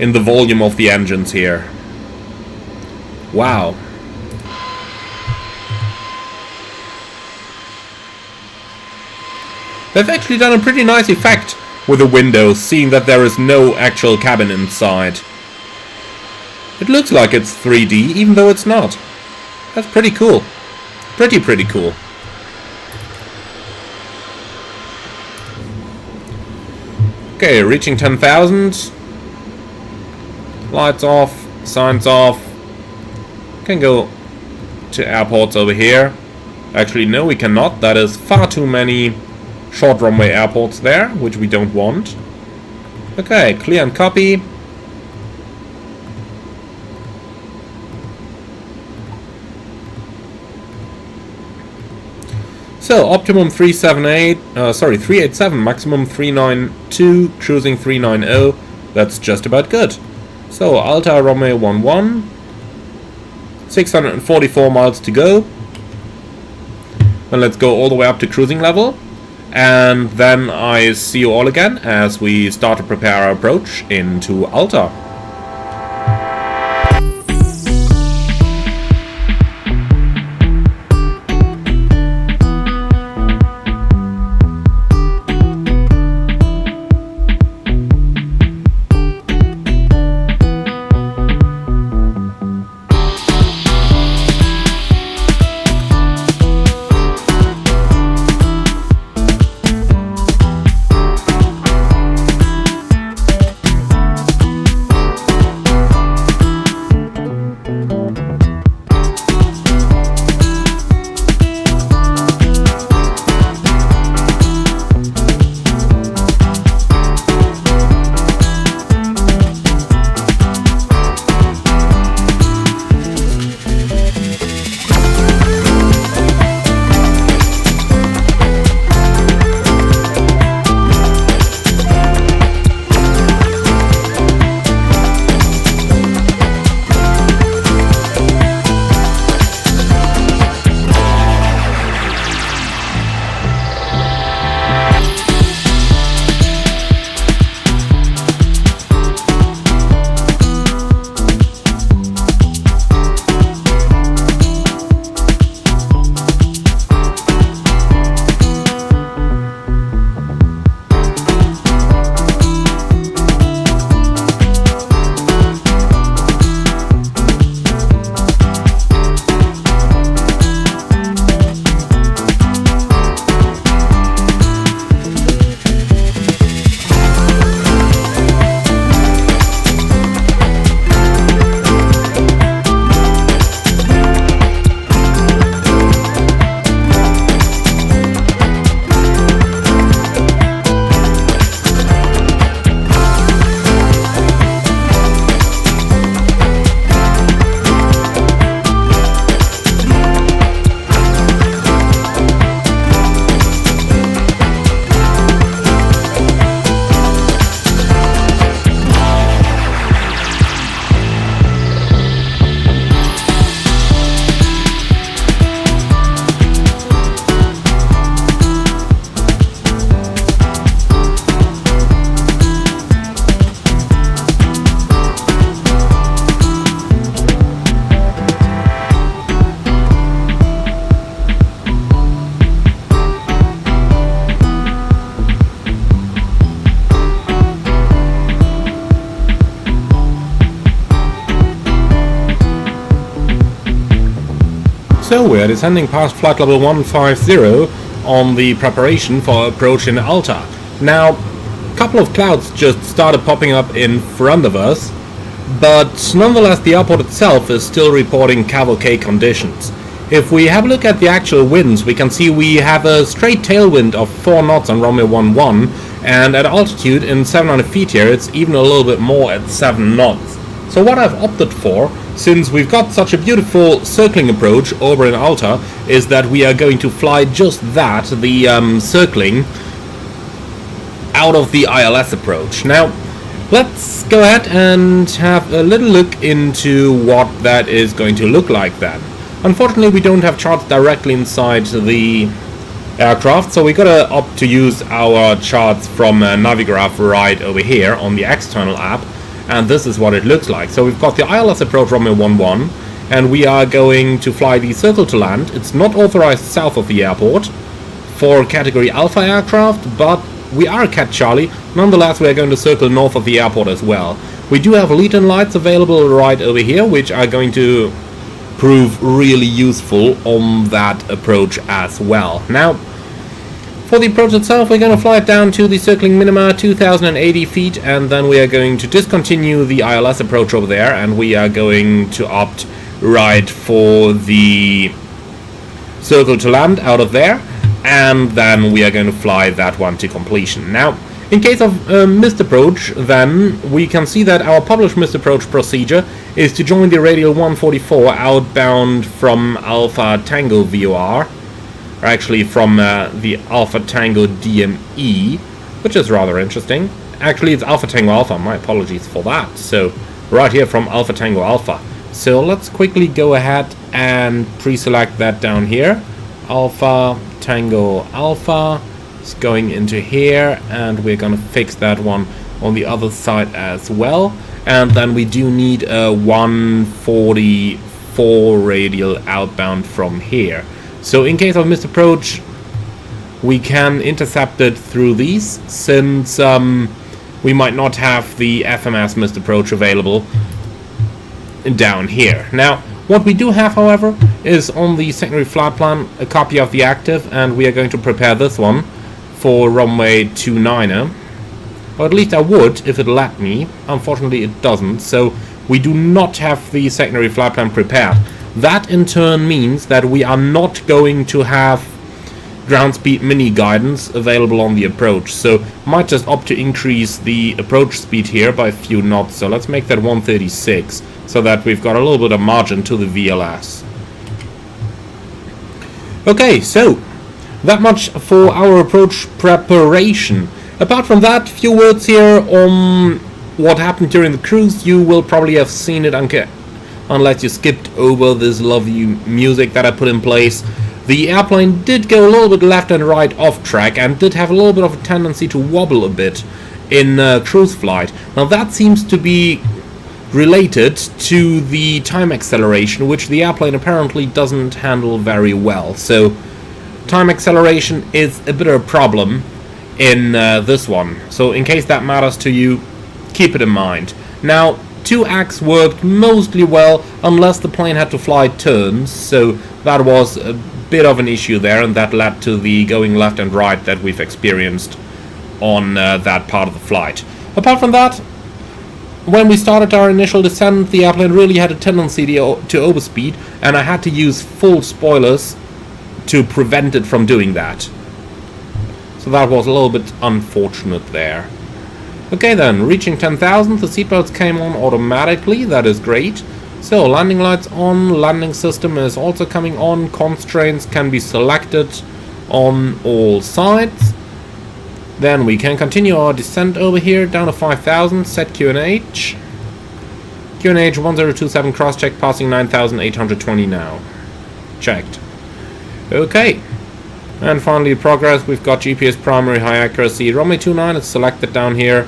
in the volume of the engines here. Wow. They've actually done a pretty nice effect with the windows, seeing that there is no actual cabin inside. It looks like it's 3D, even though it's not. That's pretty cool. Pretty cool. Okay, reaching 10,000. Lights off, signs off. Can go to airports over here. Actually, no, we cannot. That is far too many short runway airports there, which we don't want. Okay, clear and copy. So, optimum 387, maximum 392, cruising 390, that's just about good. So, Alta runway 11, 644 miles to go. And let's go all the way up to cruising level. and then I see you all again as we start to prepare our approach into Alta. So we're descending past flight level 150 on the preparation for approach in Alta. Now, a couple of clouds just started popping up in front of us, but nonetheless the airport itself is still reporting cavalcade conditions. If we have a look at the actual winds, we can see we have a straight tailwind of 4 knots on Romeo 11, and at altitude in 700 feet here it's even a little bit more at 7 knots. So what I've opted for, since we've got such a beautiful circling approach over in Alta, is that we are going to fly just that, the circling, out of the ILS approach. Now, let's go ahead and have a little look into what that is going to look like then. Unfortunately, we don't have charts directly inside the aircraft, so we gotta opt to use our charts from Navigraph right over here on the external app, and this is what it looks like. So we've got the ILS approach Romeo 11, and we are going to fly the circle to land. It's not authorized south of the airport for category Alpha aircraft, but we are Cat Charlie. Nonetheless, we are going to circle north of the airport as well. We do have lead-in lights available right over here, which are going to prove really useful on that approach as well. Now, for the approach itself, we're going to fly it down to the circling minima, 2080 feet, and then we are going to discontinue the ILS approach over there, and we are going to opt right for the circle to land out of there, and then we are going to fly that one to completion. Now, in case of missed approach, then we can see that our published missed approach procedure is to join the radial 144 outbound from Alpha Tango VOR, or actually from the Alpha Tango DME, which is rather interesting. Actually, it's Alpha Tango Alpha, my apologies for that. So, right here from Alpha Tango Alpha. So, let's quickly go ahead and pre-select that down here. Alpha Tango Alpha, It's going into here, and we're gonna fix that one on the other side as well. And then we do need a 144 radial outbound from here. So in case of missed approach, we can intercept it through these, since we might not have the FMS missed approach available down here. Now, what we do have, however, is on the secondary flight plan a copy of the active, and we are going to prepare this one for runway 29er. Or at least I would if it let me. Unfortunately it doesn't, so we do not have the secondary flight plan prepared. That in turn means that we are not going to have ground speed mini guidance available on the approach, so might just opt to increase the approach speed here by a few knots. So let's make that 136, so that we've got a little bit of margin to the VLS. Okay, so that much for our approach preparation. Apart from that, few words here on what happened during the cruise. You will probably have seen it unless you skipped over this lovely music that I put in place. The airplane did go a little bit left and right off track, and did have a little bit of a tendency to wobble a bit in cruise flight. Now that seems to be related to the time acceleration, which the airplane apparently doesn't handle very well. So time acceleration is a bit of a problem in this one. So in case that matters to you, keep it in mind. Now, 2-ax worked mostly well, unless the plane had to fly turns, so that was a bit of an issue there, and that led to the going left and right that we've experienced on that part of the flight. Apart from that, when we started our initial descent, the airplane really had a tendency to overspeed, and I had to use full spoilers to prevent it from doing that. So that was a little bit unfortunate there. Okay then, reaching 10,000, the seatbelts came on automatically, that is great. So, landing lights on, landing system is also coming on, constraints can be selected on all sides. Then we can continue our descent over here, down to 5,000, set QNH. QNH 1027 cross-check, passing 9,820 now. Checked. Okay. And finally progress, we've got GPS primary high accuracy, runway 29 is selected down here,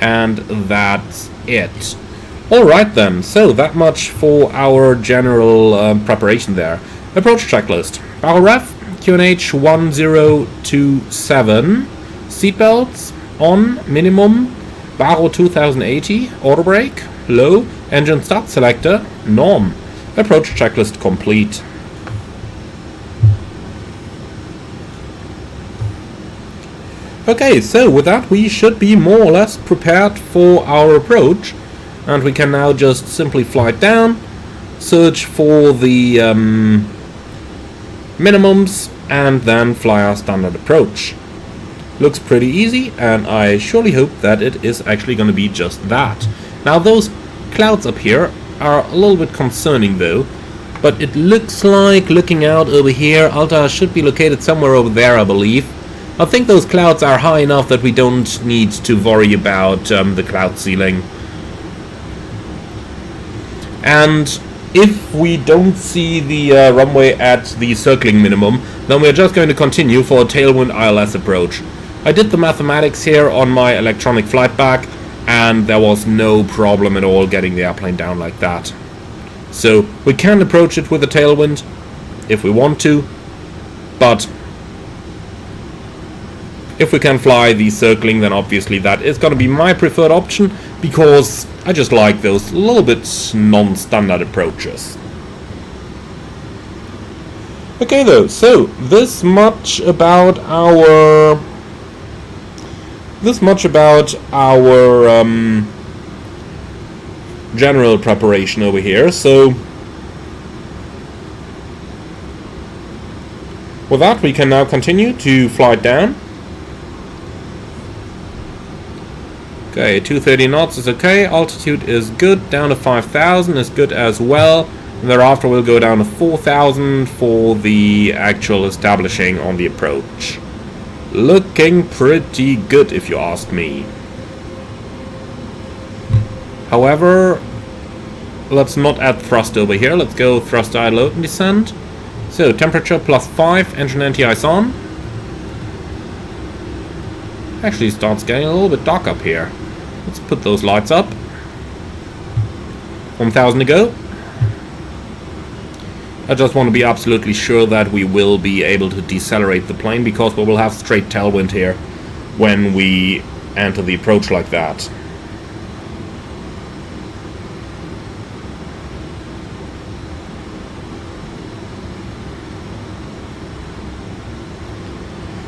and that's it. Alright then, so that much for our general preparation there. Approach checklist. Barrel ref, QNH 1027, seatbelts on, minimum, barrel 2080, auto brake, low, engine start selector, norm. Approach checklist complete. Okay, so with that we should be more or less prepared for our approach, and we can now just simply fly down, search for the minimums, and then fly our standard approach. Looks pretty easy, and I surely hope that it is actually going to be just that. Now those clouds up here are a little bit concerning though, but it looks like, looking out over here, Alta should be located somewhere over there, I believe. I think those clouds are high enough that we don't need to worry about the cloud ceiling. And if we don't see the runway at the circling minimum, then we're just going to continue for a tailwind ILS approach. I did the mathematics here on my electronic flight bag, and there was no problem at all getting the airplane down like that. So we can approach it with a tailwind if we want to, but if we can fly the circling, then obviously that is going to be my preferred option, because I just like those little bit non-standard approaches. Okay though, so this much about our general preparation over here. So with that we can now continue to fly down. Okay, 230 knots is okay, altitude is good, down to 5,000 is good as well, and thereafter we'll go down to 4,000 for the actual establishing on the approach. Looking pretty good if you ask me. However, let's not add thrust over here, let's go thrust idle open descent. So temperature +5, engine anti-ice on. Actually starts getting a little bit dark up here. Let's put those lights up. 1,000 to go. I just want to be absolutely sure that we will be able to decelerate the plane, because we will have straight tailwind here when we enter the approach like that.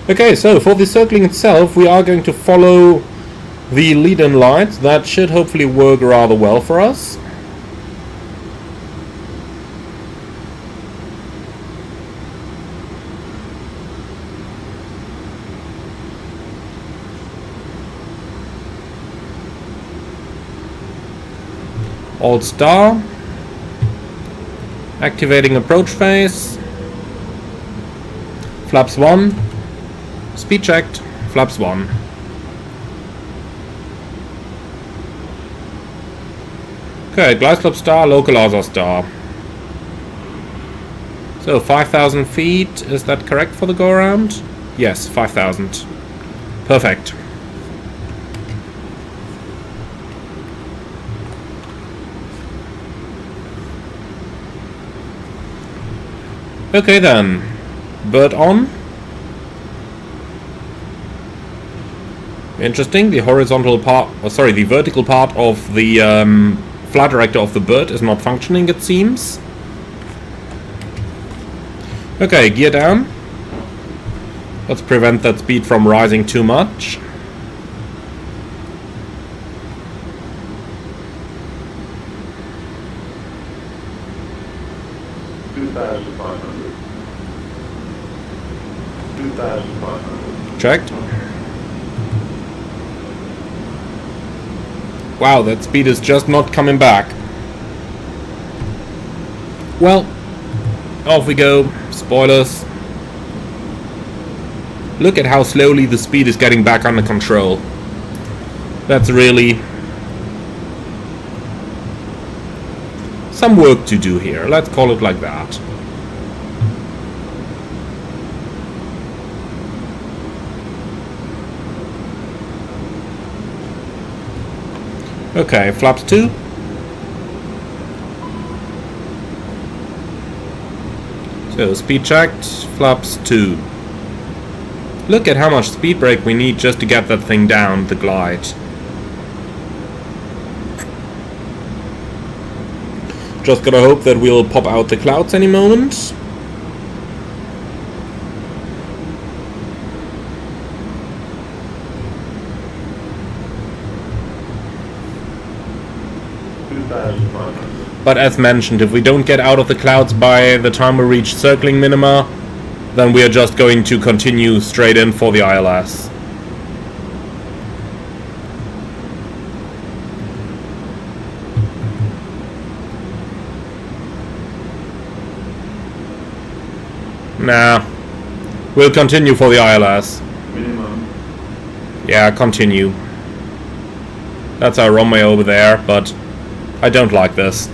Okay, so for the circling itself, we are going to follow the lead-in lights. That should hopefully work rather well for us. Alt star. Activating approach phase. Flaps 1. Speed checked, flaps 1. Okay, glide slope star, localizer star. So 5,000 feet, is that correct for the go around? Yes, 5,000. Perfect. Okay then, bird on. Interesting, the horizontal part, the vertical part of the flight director of the bird is not functioning, it seems. Okay, gear down. Let's prevent that speed from rising too much. Checked. Wow, that speed is just not coming back. Well, off we go. Spoilers. Look at how slowly the speed is getting back under control. That's really some work to do here. Let's call it like that. Okay, flaps 2. So, speed checked, flaps 2. Look at how much speed brake we need just to get that thing down, the glide. Just gotta hope that we'll pop out the clouds any moment. But as mentioned, if we don't get out of the clouds by the time we reach circling minima, then we are just going to continue straight in for the ILS. Nah, we'll continue for the ILS. Minimum. Yeah, continue. That's our runway over there, but I don't like this.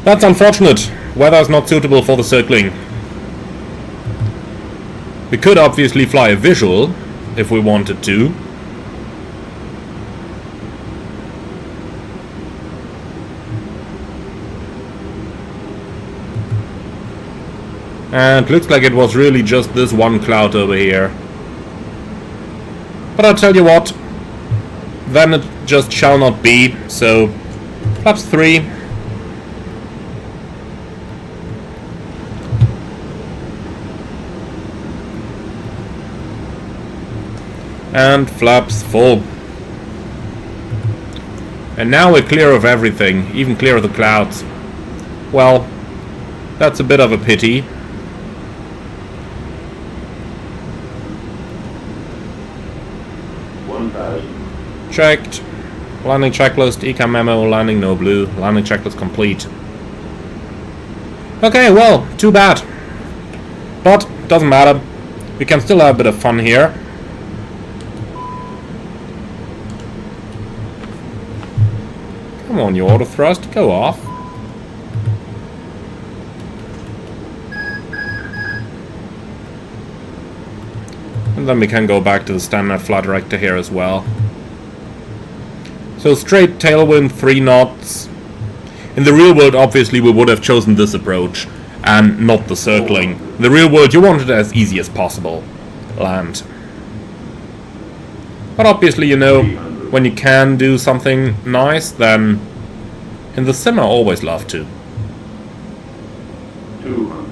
That's unfortunate. Weather is not suitable for the circling. We could obviously fly a visual if we wanted to. And looks like it was really just this one cloud over here. But I'll tell you what, then it just shall not be. So, flaps 3. And flaps 4. And now we're clear of everything, even clear of the clouds. Well, that's a bit of a pity. Checked. Landing checklist, ECAM memo, landing no blue. Landing checklist complete. Okay, well, too bad. But, doesn't matter. We can still have a bit of fun here. Come on, you auto thrust, go off. And And then we can go back to the standard flight director here as well. So straight tailwind, 3 knots. In the real world, obviously, we would have chosen this approach and not the circling. In the real world, you want it as easy as possible. Land. But obviously, you know, when you can do something nice, then in the sim I always love to. 200.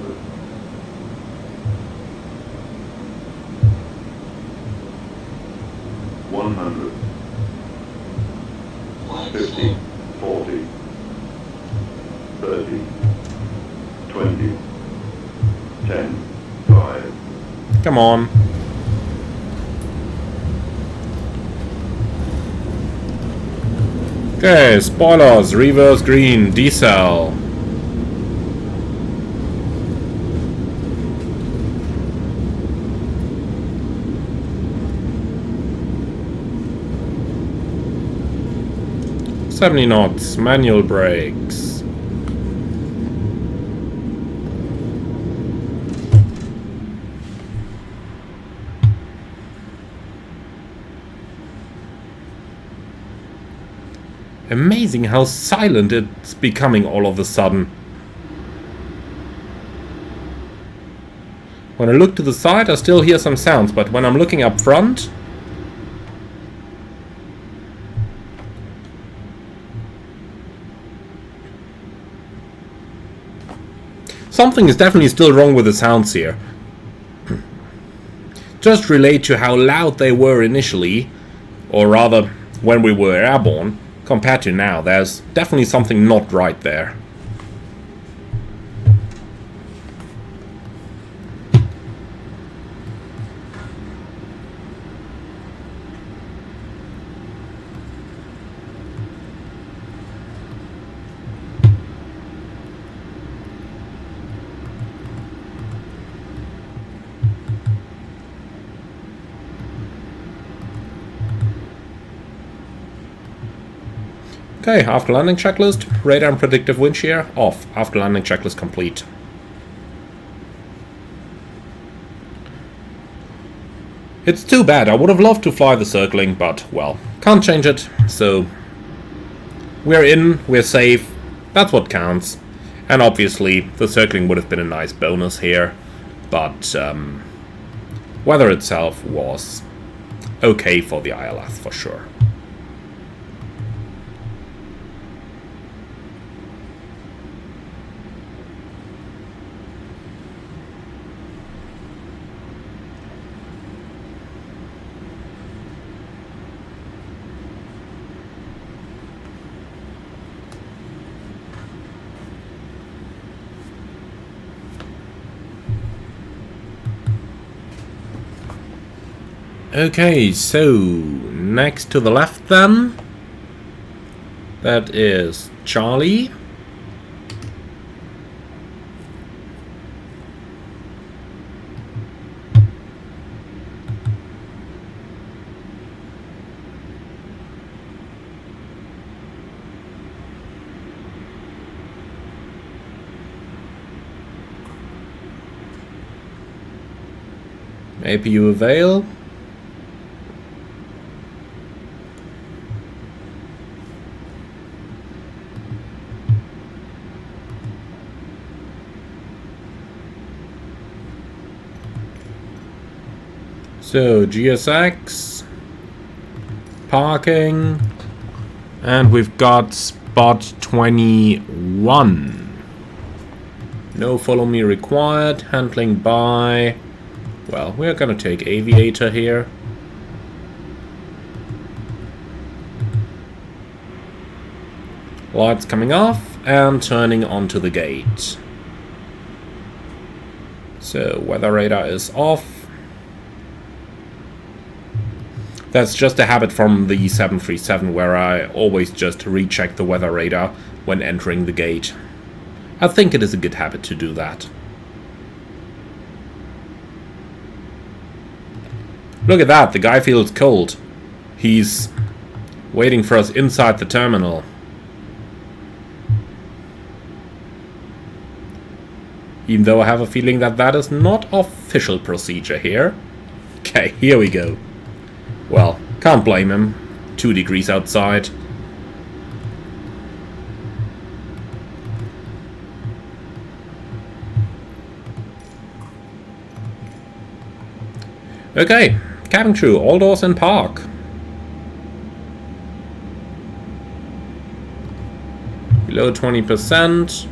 100. 50, 40, 30, 20, 10, 5. Come on. Okay, spoilers, reverse green, decel. $70 knots, manual brakes. Amazing how silent it's becoming all of a sudden. When I look to the side, I still hear some sounds, but when I'm looking up front, something is definitely still wrong with the sounds here. Just relate to how loud they were initially, or rather, when we were airborne, compared to now. There's definitely something not right there. Okay, after landing checklist, radar and predictive wind shear off. After landing checklist complete. It's too bad, I would have loved to fly the circling, but, well, can't change it, so we're in, we're safe, that's what counts. And obviously, the circling would have been a nice bonus here, but weather itself was okay for the ILS for sure. Okay, so next to the left then, that is Charlie. APU avail. So, GSX, parking, and we've got spot 21. No follow me required, handling by, well, we're gonna take aviator here. Lights coming off and turning onto the gate. So, weather radar is off. That's just a habit from the 737 where I always just recheck the weather radar when entering the gate. I think it is a good habit to do that. Look at that, the guy feels cold. He's waiting for us inside the terminal. Even though I have a feeling that that is not official procedure here. Okay, here we go. Well, can't blame him. 2 degrees outside. Okay, cabin crew, all doors in park. Below 20%.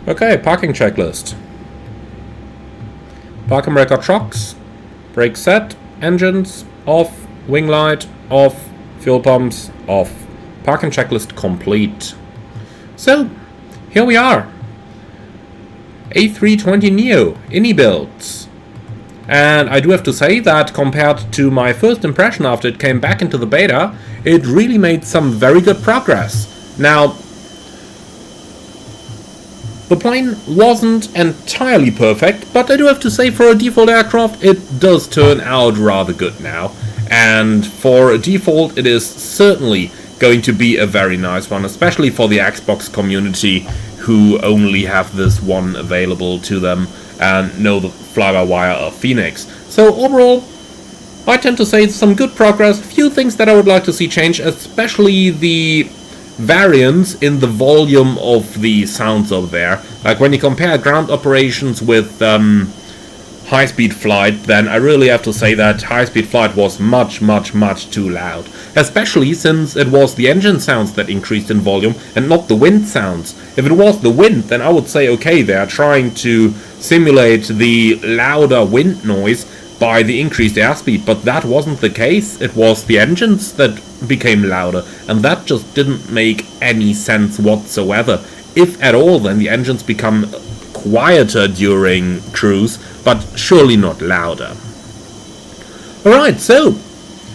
Okay, parking checklist. Parking brake trucks. Brake set. Engines off. Wing light off. Fuel pumps off. Parking checklist complete. So, here we are. A320neo iniBuilds. And I do have to say that compared to my first impression after it came back into the beta, it really made some very good progress. Now, the plane wasn't entirely perfect, but I do have to say for a default aircraft it does turn out rather good now. And for a default it is certainly going to be a very nice one, especially for the Xbox community who only have this one available to them and know the fly-by-wire of Phoenix. So overall, I tend to say it's some good progress. A few things that I would like to see change, especially the variance in the volume of the sounds over there. Like when you compare ground operations with high-speed flight, then I really have to say that high-speed flight was much too loud. Especially since it was the engine sounds that increased in volume and not the wind sounds. If it was the wind, then I would say okay, they are trying to simulate the louder wind noise by the increased airspeed, but that wasn't the case. It was the engines that became louder, and that just didn't make any sense whatsoever. If at all, then the engines become quieter during cruise, but surely not louder. Alright, so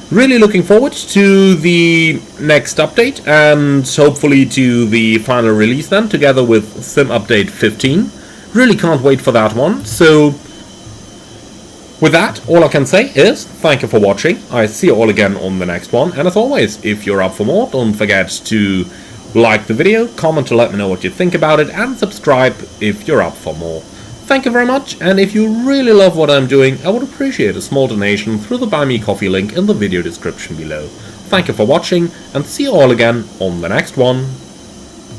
really looking forward to the next update and hopefully to the final release then, together with Sim Update 15. Really can't wait for that one. So with that, all I can say is thank you for watching. I see you all again on the next one, and as always, if you're up for more, don't forget to like the video, comment to let me know what you think about it, and subscribe if you're up for more. Thank you very much, and if you really love what I'm doing, I would appreciate a small donation through the Buy Me Coffee link in the video description below. Thank you for watching, and see you all again on the next one.